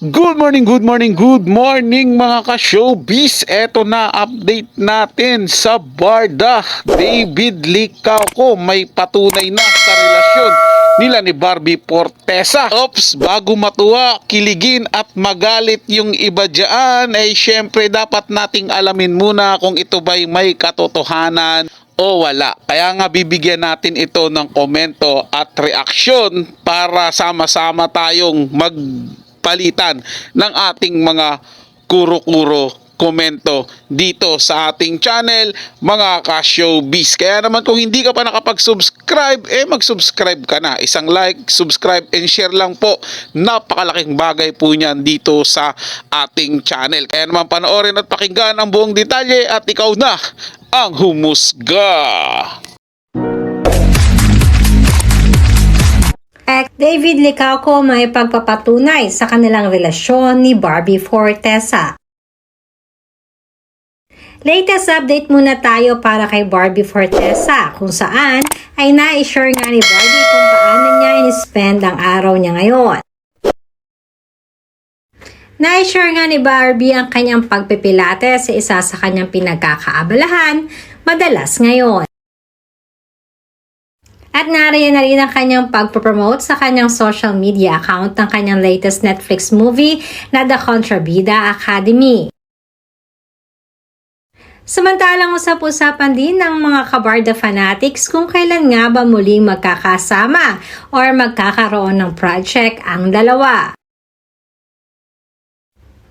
Good morning, good morning mga ka-showbiz. Eto na, update natin sa Barda. David Licauco may patunay na sa relasyon nila ni Barbie Fortesa. Ops, bago matuwa, kiligin at magalit yung iba dyan, ay syempre dapat nating alamin muna kung ito ba'y may katotohanan o wala. Kaya nga bibigyan natin ito ng komento at reaksyon para sama-sama tayong magpalitan ng ating mga kuro-kuro komento dito sa ating channel, mga ka-showbiz. Kaya naman kung hindi ka pa nakapag-subscribe, mag-subscribe ka na. Isang like, subscribe, and share lang po. Napakalaking bagay po niyan dito sa ating channel. Kaya naman panoorin at pakinggan ang buong detalye at ikaw na ang humusga. David Licauco may pagpapatunay sa kanilang relasyon ni Barbie Fortesa. Latest update muna tayo para kay Barbie Fortesa, kung saan ay na-share nga ni Barbie kung paano niya in-spend ang araw niya ngayon. Na-share nga ni Barbie ang kanyang pagpipilates sa isa sa kanyang pinagkakaabalahan madalas ngayon. At nariyan na rin ang kanyang pagpromote sa kanyang social media account ng kanyang latest Netflix movie na The Contrabida Academy. Samantalang usap-usapan din ng mga kabarda fanatics kung kailan nga ba muling magkakasama or magkakaroon ng project ang dalawa.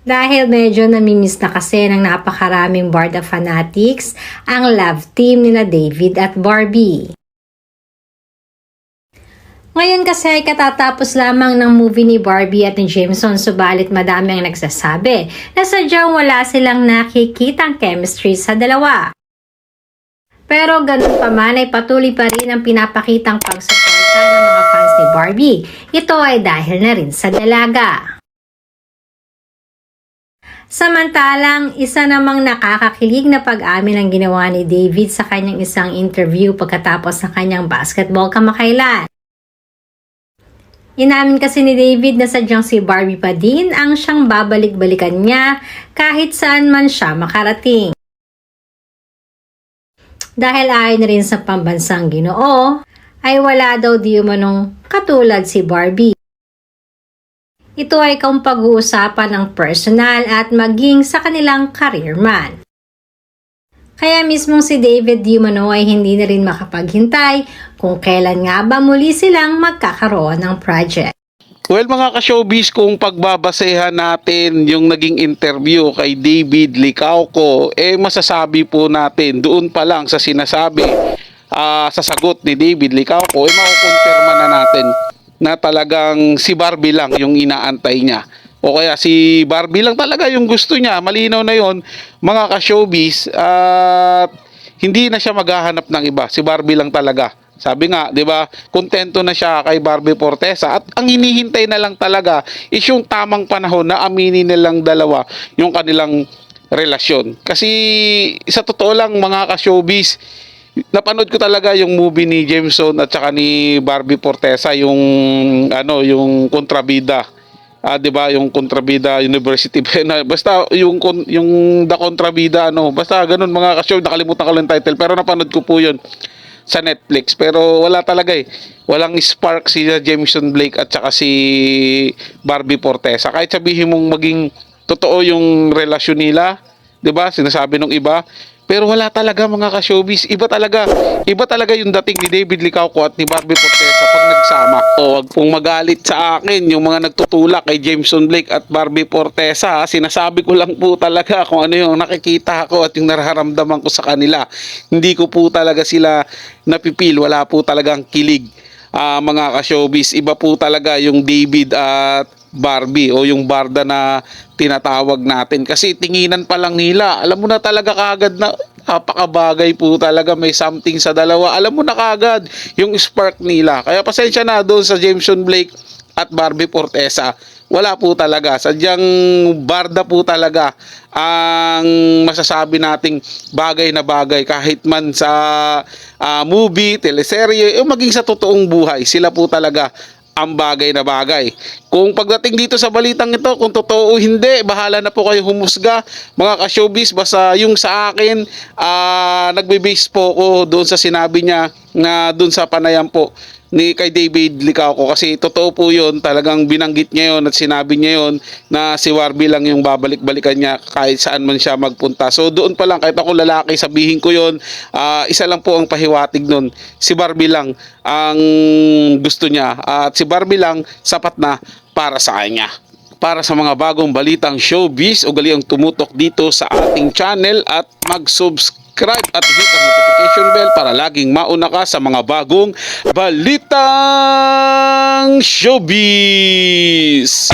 Dahil medyo namimiss na kasi ng napakaraming barda fanatics ang love team nila David at Barbie. Ngayon kasi ay katatapos lamang ng movie ni Barbie at ni Jameson, subalit madami ang nagsasabi na sadyang wala silang nakikitang chemistry sa dalawa. Pero ganun pa man ay patuloy pa rin ang pinapakitang pagsuporta ng mga fans ni Barbie. Ito ay dahil na rin sa dalaga. Samantalang, isa namang nakakakilig na pag-amin ang ginawa ni David sa kanyang isang interview pagkatapos ng kanyang basketball kamakailan. Inamin kasi ni David na sadyang si Barbie pa din ang siyang babalik-balikan niya kahit saan man siya makarating. Dahil ayon na rin sa pambansang Ginoo, ay wala daw di umanong katulad si Barbie. Ito ay kung pag-uusapan ng personal at maging sa kanilang career man. Kaya mismong si David di umano ay hindi na rin makapaghintay kung kailan nga ba muli silang magkakaroon ng project. Well mga ka-showbiz, kung pagbabasehan natin yung naging interview kay David Licauco, masasabi po natin doon pa lang sa sinasabi, sa sagot ni David Licauco, makukonfirma na natin na talagang si Barbie lang yung inaantay niya. O kaya si Barbie lang talaga yung gusto niya. Malinaw na yon mga ka-showbiz, at hindi na siya maghahanap ng iba. Si Barbie lang talaga. Sabi nga, 'di ba? Kontento na siya kay Barbie Fortesa at ang hinihintay na lang talaga is yung tamang panahon na aminin nilang dalawa yung kanilang relasyon. Kasi sa totoo lang mga ka-showbiz, napanood ko talaga yung movie ni Jameson at saka ni Barbie Fortesa, yung Contrabida. 'Di ba, yung Contrabida University, basta yung The Contrabida, basta ganun mga ka-show, nakalimutan ko lang title pero napanood ko po yun sa Netflix. Pero wala talaga walang spark si Jameson Blake at saka si Barbie Fortesa. Kahit sabihin mong maging totoo yung relasyon nila, 'di ba, sinasabi nung iba, pero wala talaga mga ka-showbiz. Iba talaga yung dating ni David Licauco at ni Barbie Fortesa pag nagsama. O wag pong magalit sa akin yung mga nagtutulak kay Jameson Blake at Barbie Fortesa. Sinasabi ko lang po talaga kung ano yung nakikita ko at yung nararamdaman ko sa kanila. Hindi ko po talaga sila napipil. Wala po talagang kilig. Mga ka-showbiz, iba po talaga yung David at Barbie o yung barda na tinatawag natin, kasi tinginan pa lang nila, alam mo na talaga kaagad na napakabagay po talaga, may something sa dalawa, alam mo na kaagad yung spark nila. Kaya pasensya na doon sa Jameson Blake at Barbie Fortesa, wala po talaga, sadyang barda po talaga ang masasabi nating bagay na bagay, kahit man sa movie, teleserye, o maging sa totoong buhay, sila po talaga ang bagay na bagay. Kung pagdating dito sa balitang ito, kung totoo o hindi, bahala na po kayo humusga mga ka-showbiz. Basta yung sa akin, nagbe-base po ko doon sa sinabi niya na doon sa panayam po ni kay David Licauco, kasi totoo po yun, talagang binanggit niya yun at sinabi niya yun na si Warby lang yung babalik-balikan niya kahit saan man siya magpunta. So doon pa lang, kahit ako lalaki, sabihin ko yun, isa lang po ang pahiwatig nun, si Barbie lang ang gusto niya at si Barbie lang sapat na para sa kanya. Para sa mga bagong balitang showbiz, ugali ang tumutok dito sa ating channel at mag-subscribe at hit ang notification bell para laging mauna ka sa mga bagong balitang showbiz.